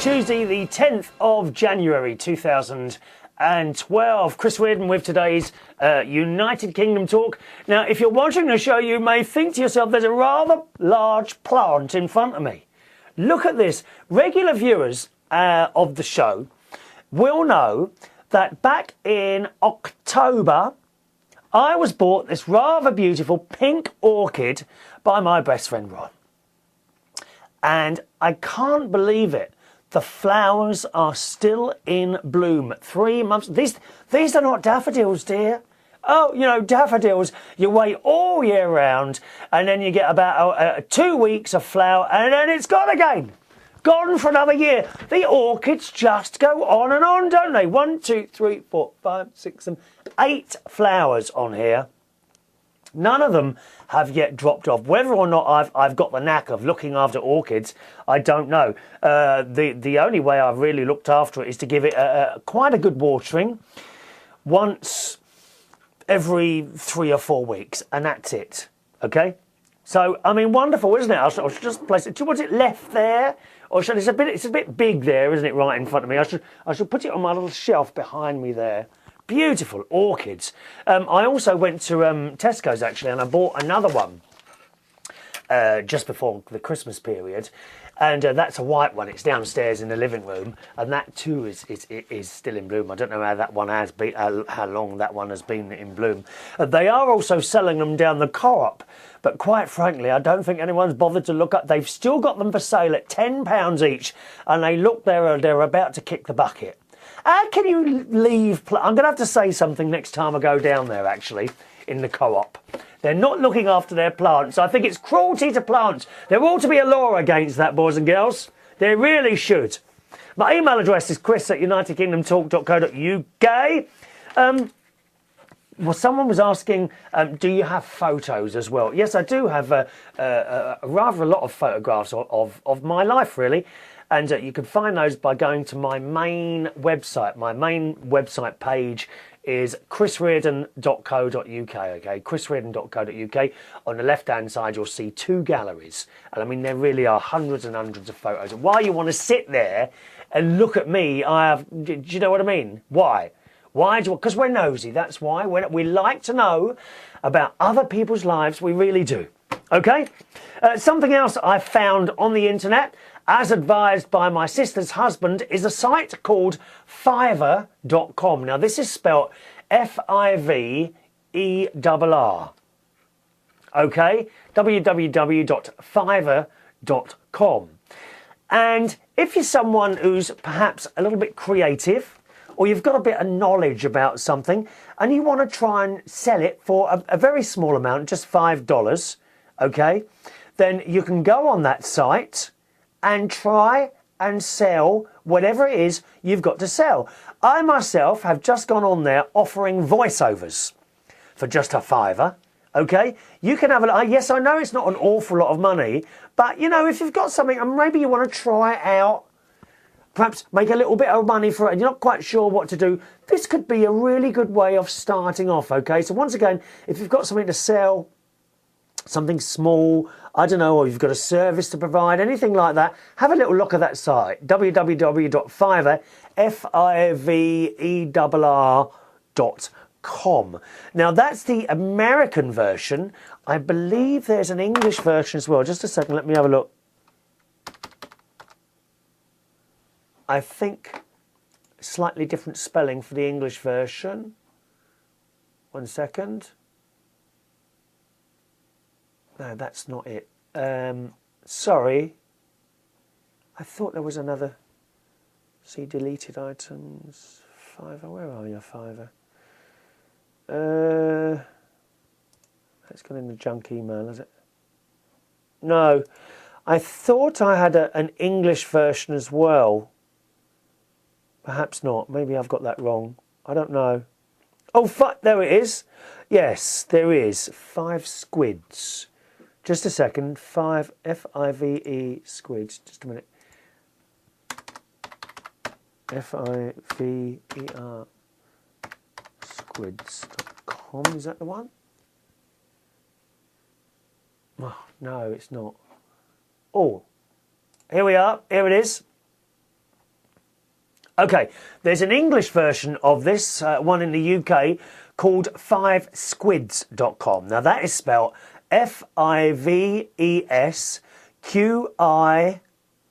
Tuesday, the 10th of January 2012. Chris Reardon with today's United Kingdom talk. Now, if you're watching the show, you may think to yourself, there's a rather large plant in front of me. Look at this. Regular viewers of the show will know that back in October, I was bought this rather beautiful pink orchid by my best friend Ron. And I can't believe it. The flowers are still in bloom. 3 months. These are not daffodils, dear. Oh, you know, daffodils, you wait all year round and then you get about 2 weeks of flower and then it's gone again. Gone for another year. The orchids just go on and on, don't they? 1, 2, 3, 4, 5, 6, 7, 8 flowers on here. None of them have yet dropped off. Whether or not I've got the knack of looking after orchids, I don't know. The only way I've really looked after it is to give it quite a good watering once every 3 or 4 weeks, and that's it. Okay? So, I mean, wonderful, isn't it? I should just place it. Do you want it left there? Or should it's a bit big there, isn't it, right in front of me? I should put it on my little shelf behind me there. Beautiful orchids. I also went to Tesco's actually, and I bought another one just before the Christmas period, and that's a white one. It's downstairs in the living room, and that too is still in bloom. I don't know how that one has been, how long that one has been in bloom. They are also selling them down the co-op, but quite frankly, I don't think anyone's bothered to look up. They've still got them for sale at £10 each, and they look they're about to kick the bucket. How can you leave... I'm going to have to say something next time I go down there, actually, in the co-op. They're not looking after their plants. I think it's cruelty to plants. There ought to be a law against that, boys and girls. There really should. My email address is chris@unitedkingdomtalk.co.uk. Well, someone was asking, do you have photos as well? Yes, I do have rather a lot of photographs of my life, really. And you can find those by going to my main website. My main website page is chrisreardon.co.uk, okay? chrisreardon.co.uk. On the left-hand side, you'll see 2 galleries. And I mean, there really are hundreds and hundreds of photos. Why you want to sit there and look at me, do you know what I mean? Why? Why? Because we're nosy, that's why. We like to know about other people's lives, we really do. Okay? Something else I found on the internet, as advised by my sister's husband, is a site called Fiverr.com. Now, this is spelt Fiverr. Okay? www.fiverr.com. And if you're someone who's perhaps a little bit creative, or you've got a bit of knowledge about something, and you want to try and sell it for a very small amount, just $5, okay, then you can go on that site and try and sell whatever it is you've got to sell. I myself have just gone on there offering voiceovers for just a £5, okay? You can have a... Yes, I know it's not an awful lot of money, but, you know, if you've got something and maybe you want to try it out, perhaps make a little bit of money for it and you're not quite sure what to do, this could be a really good way of starting off, okay? So once again, if you've got something to sell, something small, I don't know, or you've got a service to provide, anything like that, have a little look at that site, www.fiverr.com. Now, that's the American version. I believe there's an English version as well. Just a second, let me have a look. I think slightly different spelling for the English version. 1 second. No, that's not it. Sorry. I thought there was another. See deleted items. Fiverr. Where are you, Fiverr? That's gone in the junk email, is it? No. I thought I had an English version as well. Perhaps not. Maybe I've got that wrong. I don't know. Oh, there it is. Yes, there is. 5 squids. Just a second. Five squids. Just a minute. Fiverr squids.com. Is that the one? Oh, no, it's not. Oh, here we are. Here it is. Okay, there's an English version of this, one in the UK, called 5squids.com. Now that is spelled F-I-V-E-S-Q-I...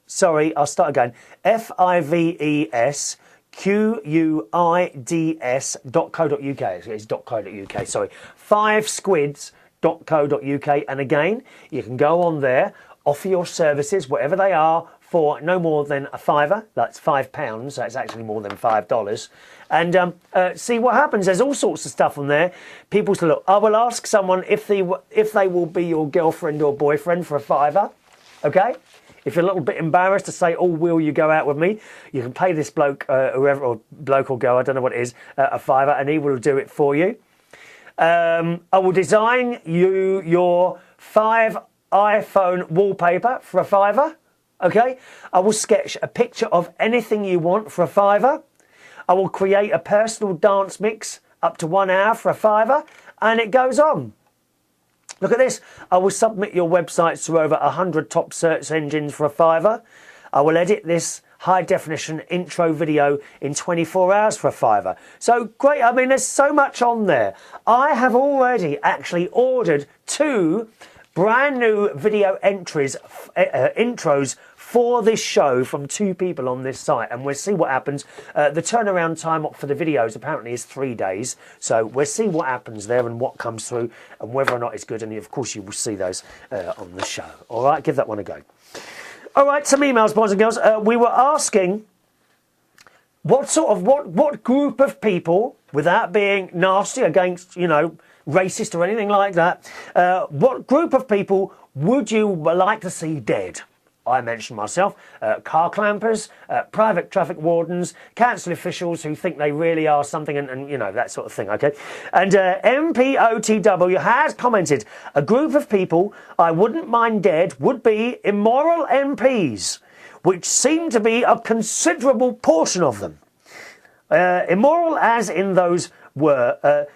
Sorry, I'll start again. F-I-V-E-S-Q-U-I-D-S.co.uk. It's .co.uk, sorry. 5squids.co.uk. And again, you can go on there, offer your services, whatever they are, for no more than a £5. That's £5. That's actually more than $5. And see what happens. There's all sorts of stuff on there. People say, look, I will ask someone if they will be your girlfriend or boyfriend for a £5. Okay? If you're a little bit embarrassed to say, oh, will you go out with me? You can pay this bloke, whoever, or bloke or girl, I don't know what it is, a £5, and he will do it for you. I will design you your 5 iPhone wallpaper for a £5. Okay, I will sketch a picture of anything you want for a £5. I will create a personal dance mix up to 1 hour for a £5, and it goes on. Look at this. I will submit your websites to over 100 top search engines for a £5. I will edit this high definition intro video in 24 hours for a £5. So great. I mean, there's so much on there. I have already actually ordered 2 brand new video intros for this show from 2 people on this site, and we'll see what happens. The turnaround time for the videos apparently is 3 days, so we'll see what happens there and what comes through and whether or not it's good, and of course you will see those on the show. All right, give that one a go. All right, some emails, boys and girls. We were asking what group of people, without being nasty against, you know, racist or anything like that, what group of people would you like to see dead? I mentioned myself, car clampers, private traffic wardens, council officials who think they really are something, and you know, that sort of thing, okay? And MPOTW has commented, a group of people I wouldn't mind dead would be immoral MPs, which seem to be a considerable portion of them. Immoral as in those who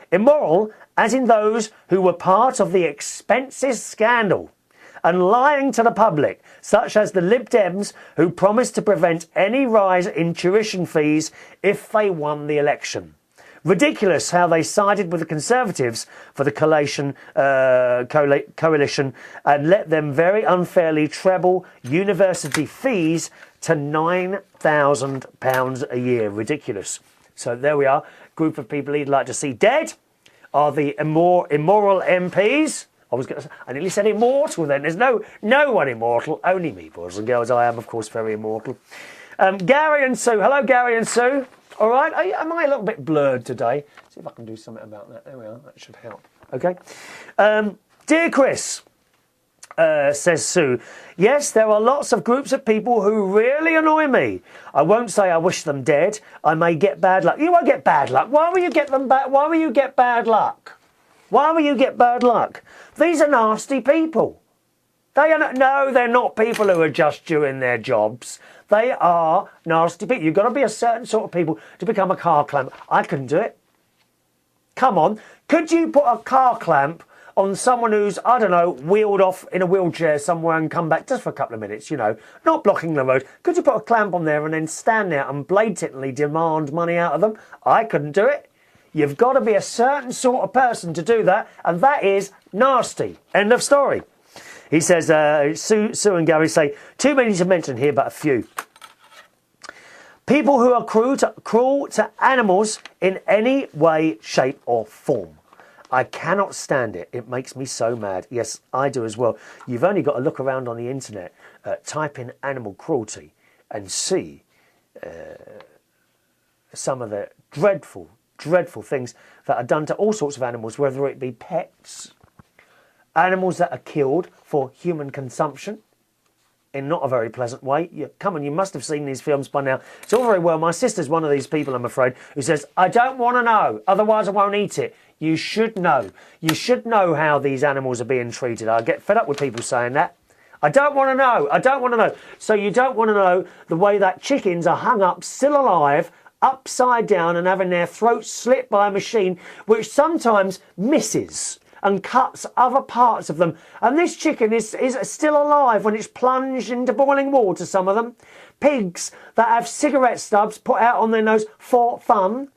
were part of the expenses scandal and lying to the public, such as the Lib Dems who promised to prevent any rise in tuition fees if they won the election. Ridiculous how they sided with the Conservatives for the coalition and let them very unfairly treble university fees to £9,000 a year. Ridiculous. So there we are. Group of people he'd like to see dead are the immoral MPs. I nearly said immortal then. There's no one immortal, only me, boys and girls. I am, of course, very immortal. Gary and Sue. Hello, Gary and Sue. All right. Am I a little bit blurred today? See if I can do something about that. There we are. That should help. Okay. Dear Chris, says Sue, yes, there are lots of groups of people who really annoy me. I won't say I wish them dead. I may get bad luck. You won't get bad luck. Why will you get them bad? Why will you get bad luck? Why will you get bad luck? These are nasty people. They're not people who are just doing their jobs. They are nasty people. You've got to be a certain sort of people to become a car clamp. I couldn't do it. Come on. Could you put a car clamp on someone who's, I don't know, wheeled off in a wheelchair somewhere and come back just for a couple of minutes, you know, not blocking the road? Could you put a clamp on there and then stand there and blatantly demand money out of them? I couldn't do it. You've got to be a certain sort of person to do that, and that is nasty. End of story. He says, Sue and Gary say, too many to mention here, but a few. People who are cruel to animals in any way, shape or form. I cannot stand it. It makes me so mad. Yes, I do as well. You've only got to look around on the internet, type in animal cruelty and see some of the dreadful things that are done to all sorts of animals, whether it be pets, animals that are killed for human consumption in not a very pleasant way. Come on, you must have seen these films by now. It's all very well. My sister's one of these people, I'm afraid, who says, I don't want to know, otherwise I won't eat it. You should know. You should know how these animals are being treated. I get fed up with people saying that. I don't want to know. I don't want to know. So you don't want to know the way that chickens are hung up, still alive, upside down and having their throats slit by a machine which sometimes misses. and cuts other parts of them. And this chicken is still alive when it's plunged into boiling water, some of them. Pigs that have cigarette stubs put out on their nose for fun.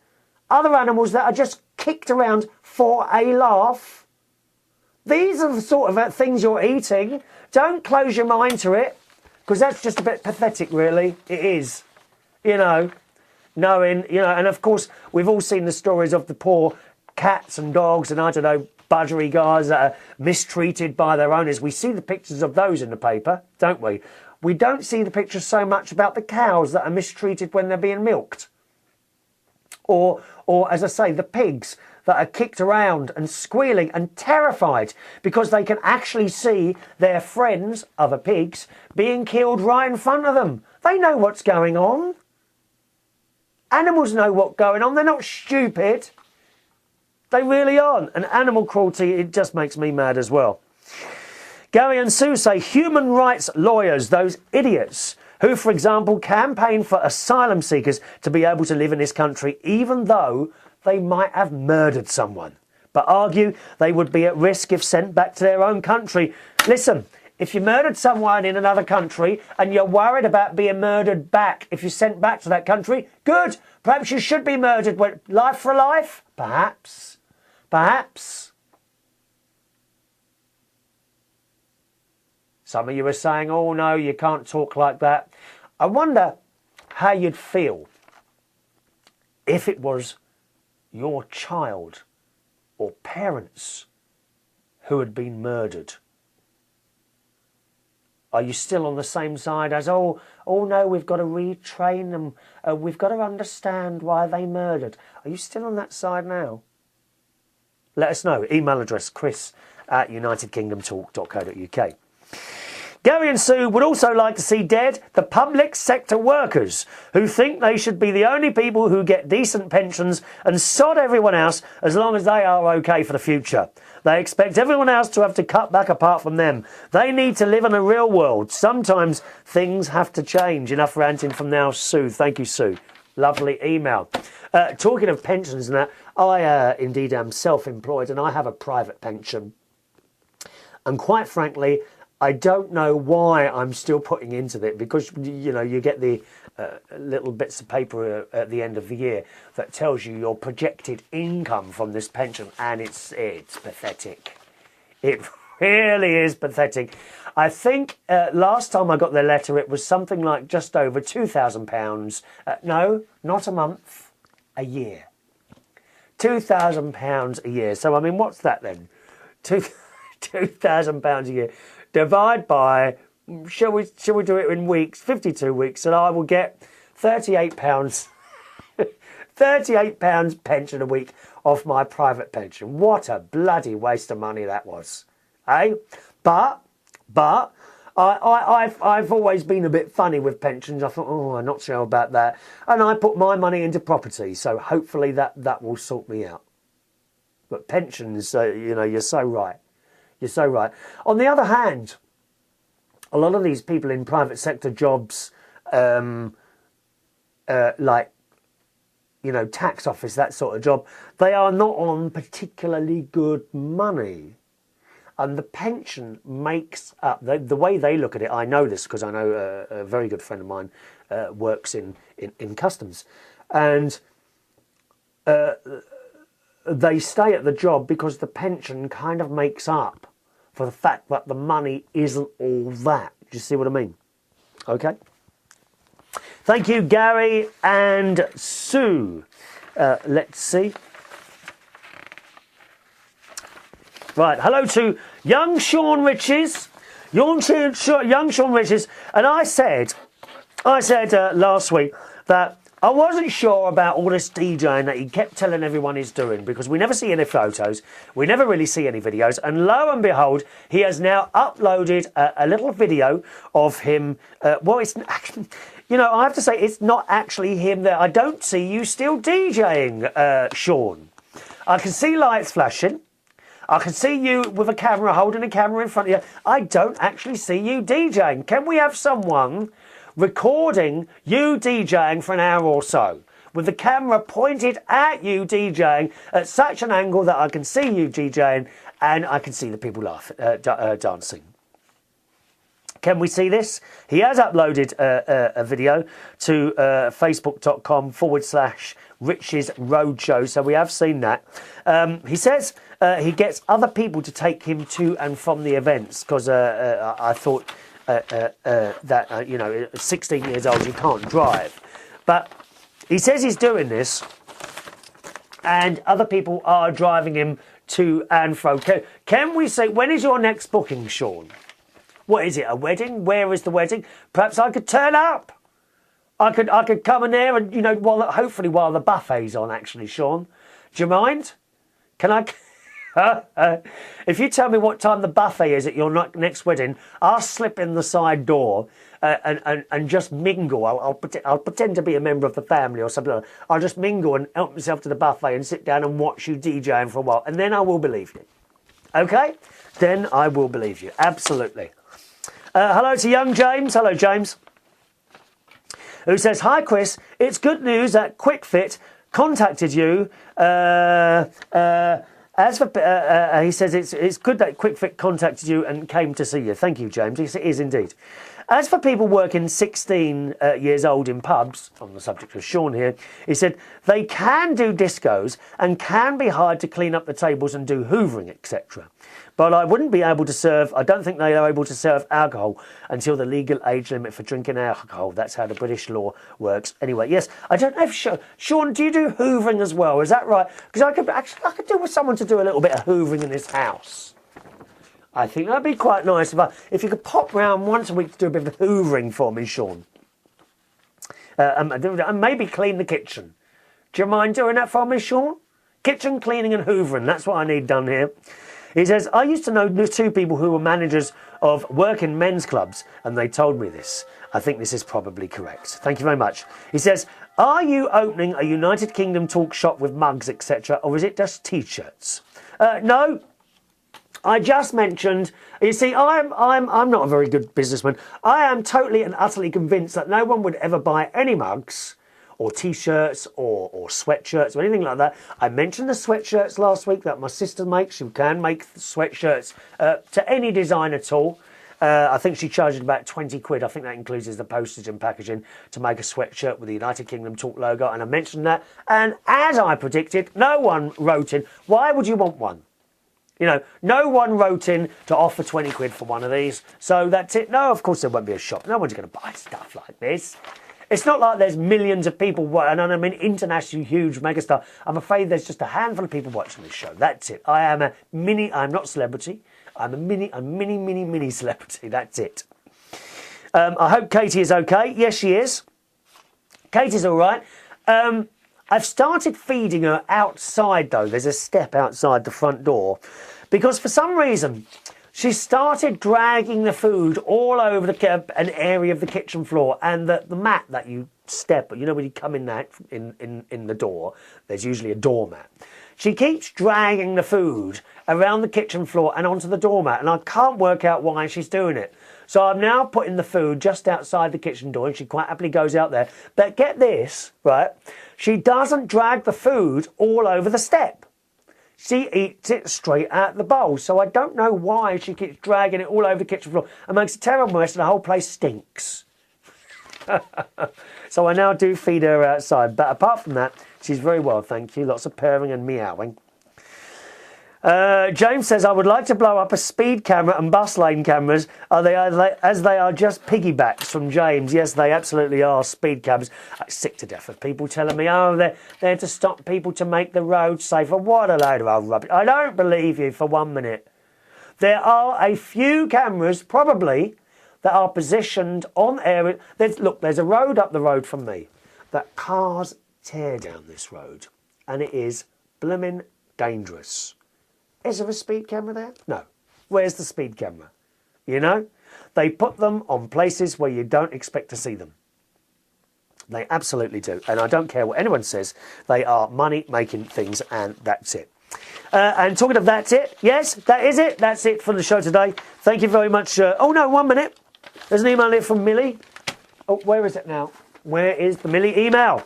Other animals that are just kicked around for a laugh. These are the sort of things you're eating. Don't close your mind to it, because that's just a bit pathetic, really. It is. You know, knowing, you know, and of course, we've all seen the stories of the poor cats and dogs and, I don't know, budgery guys that are mistreated by their owners. We see the pictures of those in the paper, don't we? We don't see the pictures so much about the cows that are mistreated when they're being milked. Or as I say, the pigs that are kicked around and squealing and terrified because they can actually see their friends, other pigs, being killed right in front of them. They know what's going on. Animals know what's going on. They're not stupid. They really aren't. And animal cruelty, it just makes me mad as well. Gary and Sue say human rights lawyers, those idiots who, for example, campaign for asylum seekers to be able to live in this country even though they might have murdered someone, but argue they would be at risk if sent back to their own country. Listen, if you murdered someone in another country and you're worried about being murdered back if you're sent back to that country, good. Perhaps you should be murdered. Life for life? Perhaps. Perhaps. Some of you are saying, oh no, you can't talk like that. I wonder how you'd feel if it was your child or parents who had been murdered. Are you still on the same side as, oh no, we've got to retrain them, we've got to understand why they murdered? Are you still on that side now? Let us know. Email address chris@unitedkingdomtalk.co.uk. Gary and Sue would also like to see dead the public sector workers who think they should be the only people who get decent pensions and sod everyone else as long as they are okay for the future. They expect everyone else to have to cut back apart from them. They need to live in a real world. Sometimes things have to change. Enough ranting from now, Sue. Thank you, Sue. Lovely email. Talking of pensions and that, I indeed am self-employed and I have a private pension. And quite frankly, I don't know why I'm still putting into it, because, you know, you get the little bits of paper at the end of the year that tells you your projected income from this pension, and it's pathetic. It really is pathetic. I think last time I got the letter it was something like just over £2,000. No, not a month, a year. £2,000 a year. So, I mean, what's that then? £2,000 a year. Divide by, shall we do it in weeks, 52 weeks, and I will get £38, £38 pension a week off my private pension. What a bloody waste of money that was, eh? But I've always been a bit funny with pensions. I thought, oh, I'm not sure about that, and I put my money into property, so hopefully that will sort me out. But pensions, you know, you're so right. You're so right. On the other hand, a lot of these people in private sector jobs, like, you know, tax office, that sort of job, they are not on particularly good money. And the pension makes up, the way they look at it, I know this because I know a very good friend of mine works in customs. And they stay at the job because the pension kind of makes up for the fact that the money isn't all that. Do you see what I mean? Okay. Thank you, Gary and Sue. Let's see. Right, hello to young Sean Riches. Young Sean Riches. And I said last week that I wasn't sure about all this DJing that he kept telling everyone he's doing, because we never see any photos, we never really see any videos, and lo and behold, he has now uploaded a little video of him. Well, it's, you know, I have to say, it's not actually him there. I don't see you still DJing, Sean. I can see lights flashing. I can see you with a camera, holding a camera in front of you. I don't actually see you DJing. Can we have someone recording you DJing for an hour or so, with the camera pointed at you DJing at such an angle that I can see you DJing, and I can see the people dancing. Can we see this? He has uploaded a video to facebook.com/Rich's Roadshow, so we have seen that. He says he gets other people to take him to and from the events, because I thought that, you know, 16 years old, you can't drive. But he says he's doing this, and other people are driving him to and fro. Can we say, when is your next booking, Sean? What is it, a wedding? Where is the wedding? Perhaps I could turn up. I could come in there and, you know, hopefully while the buffet's on, actually, Sean. Do you mind? Can I... if you tell me what time the buffet is at your next wedding, I'll slip in the side door and just mingle. I'll pretend to be a member of the family or something like that. I'll just mingle and help myself to the buffet and sit down and watch you DJing for a while, and then I will believe you. Okay? Then I will believe you. Absolutely. Hello to young James. Hello, James. Who says, hi, Chris. It's good news that Quick Fit contacted you. He says it's good that Quick Fit contacted you and came to see you. Thank you, James. Yes, it is indeed. As for people working 16 years old in pubs, on the subject of Sean here, he said they can do discos and can be hired to clean up the tables and do hoovering, etc. But I wouldn't be able to serve, I don't think they are able to serve alcohol until the legal age limit for drinking alcohol. That's how the British law works. Anyway, yes, I don't know if Sean, do you do hoovering as well? Is that right? Because I could do with someone to do a little bit of hoovering in this house. I think that'd be quite nice if you could pop round once a week to do a bit of hoovering for me, Sean. And maybe clean the kitchen. Do you mind doing that for me, Sean? Kitchen cleaning and hoovering, that's what I need done here. He says, I used to know two people who were managers of working men's clubs, and they told me this. I think this is probably correct. Thank you very much. He says, are you opening a United Kingdom talk shop with mugs, etc., or is it just T-shirts? No. I just mentioned, you see, I'm not a very good businessman. I am totally and utterly convinced that no one would ever buy any mugs or T-shirts or sweatshirts or anything like that. I mentioned the sweatshirts last week that my sister makes. She can make sweatshirts to any design at all. I think she charges about 20 quid. I think that includes the postage and packaging to make a sweatshirt with the United Kingdom Talk logo. And I mentioned that. And as I predicted, no one wrote in, why would you want one? You know, no one wrote in to offer 20 quid for one of these. So that's it. No, of course there won't be a shop. No one's going to buy stuff like this. It's not like there's millions of people, and I mean international, huge megastar. I'm afraid there's just a handful of people watching this show. That's it. I'm not a celebrity. I'm a mini celebrity. That's it. I hope Katie is okay. Yes, she is. Katie's all right. I've started feeding her outside, though. There's a step outside the front door. Because for some reason, she started dragging the food all over an area of the kitchen floor, and the mat that you step, you know, when you come in the door, there's usually a doormat. She keeps dragging the food around the kitchen floor and onto the doormat, and I can't work out why she's doing it. So I'm now putting the food just outside the kitchen door, and she quite happily goes out there. But get this, right? She doesn't drag the food all over the step. She eats it straight out the bowl. So I don't know why she keeps dragging it all over the kitchen floor and makes a terrible mess, and the whole place stinks. So I now do feed her outside. But apart from that, she's very well, thank you. Lots of purring and meowing. James says, I would like to blow up a speed camera and bus lane cameras as they are just piggybacks from James. Yes, they absolutely are speed cameras. I'm sick to death of people telling me, oh, they're there to stop people to make the road safer. What a load of old rubbish. I don't believe you for 1 minute. There are a few cameras, probably, that are positioned on areas. Look, there's a road up the road from me that cars tear down this road, and it is blooming dangerous. Is there a speed camera there? No. Where's the speed camera? You know? They put them on places where you don't expect to see them. They absolutely do. And I don't care what anyone says. They are money-making things, and that's it. And talking of that's it, yes, that is it. That's it for the show today. Thank you very much. Oh, no, 1 minute. There's an email here from Millie. Oh, where is it now? Where is the Millie email?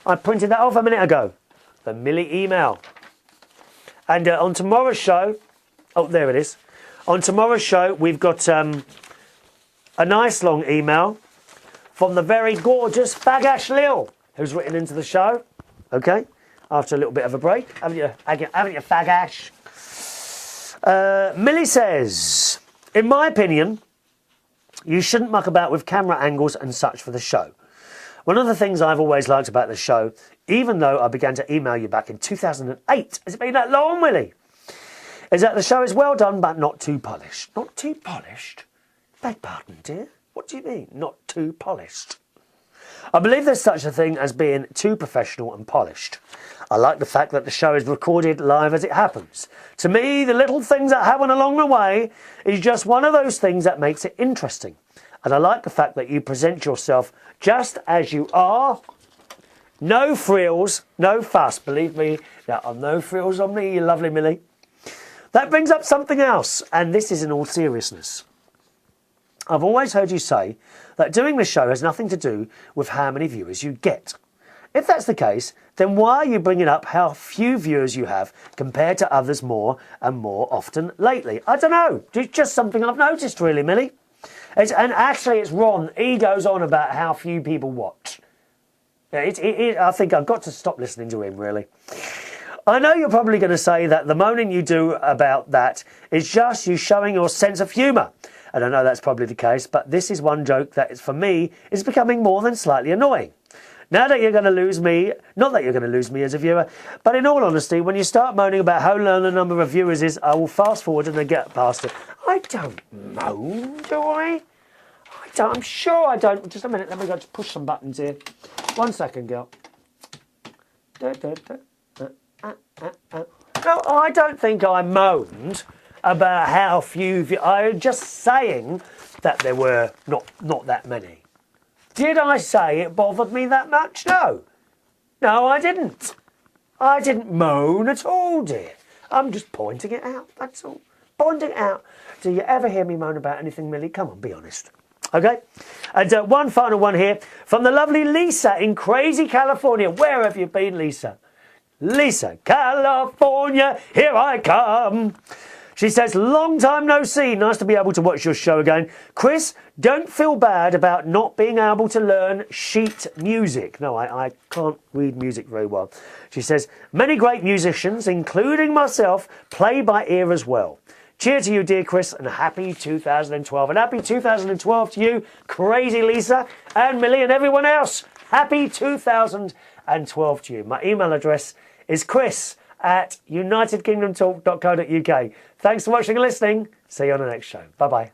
I printed that off a minute ago. The Millie email. And on tomorrow's show, Oh, there it is. On tomorrow's show, we've got a nice long email from the very gorgeous Fagash Lil, who's written into the show. Okay, after a little bit of a break. Haven't you, Fagash? Millie says, in my opinion, you shouldn't muck about with camera angles and such for the show. One of the things I've always liked about the show, even though I began to email you back in 2008, has it been that long, Willie? Is that the show is well done, but not too polished. Not too polished? Beg pardon, dear. What do you mean, not too polished? I believe there's such a thing as being too professional and polished. I like the fact that the show is recorded live as it happens. To me, the little things that happen along the way is just one of those things that makes it interesting. And I like the fact that you present yourself just as you are. No frills, no fuss. Believe me, there are no frills on me, you lovely Millie. That brings up something else, and this is in all seriousness. I've always heard you say that doing the show has nothing to do with how many viewers you get. If that's the case, then why are you bringing up how few viewers you have compared to others more and more often lately? I don't know. It's just something I've noticed, really, Millie. And actually, it's Ron. He goes on about how few people watch. I think I've got to stop listening to him, really. I know you're probably going to say that the moaning you do about that is just you showing your sense of humour. And I know that's probably the case, but this is one joke that, for me, is becoming more than slightly annoying. Now that you're going to lose me, not that you're going to lose me as a viewer, but in all honesty, when you start moaning about how low the number of viewers is, I will fast forward and then get past it. I don't moan, do I? I'm sure I don't. Just a minute, let me go to push some buttons here. 1 second, girl. No, I don't think I moaned about how few I'm just saying that there were not that many. Did I say it bothered me that much? No. No, I didn't. I didn't moan at all, dear. I'm just pointing it out, that's all. Pointing it out. Do you ever hear me moan about anything, Millie? Come on, be honest. Okay? And one final one here from the lovely Lisa in Crazy, California. Where have you been, Lisa? Lisa, California, here I come. She says, long time no see. Nice to be able to watch your show again. Chris, don't feel bad about not being able to learn sheet music. No, I can't read music very well. She says, many great musicians, including myself, play by ear as well. Cheer to you, dear Chris, and happy 2012. And happy 2012 to you, Crazy Lisa, and Millie, and everyone else. Happy 2012 to you. My email address is chris@unitedkingdomtalk.co.uk. Thanks for watching and listening. See you on the next show. Bye-bye.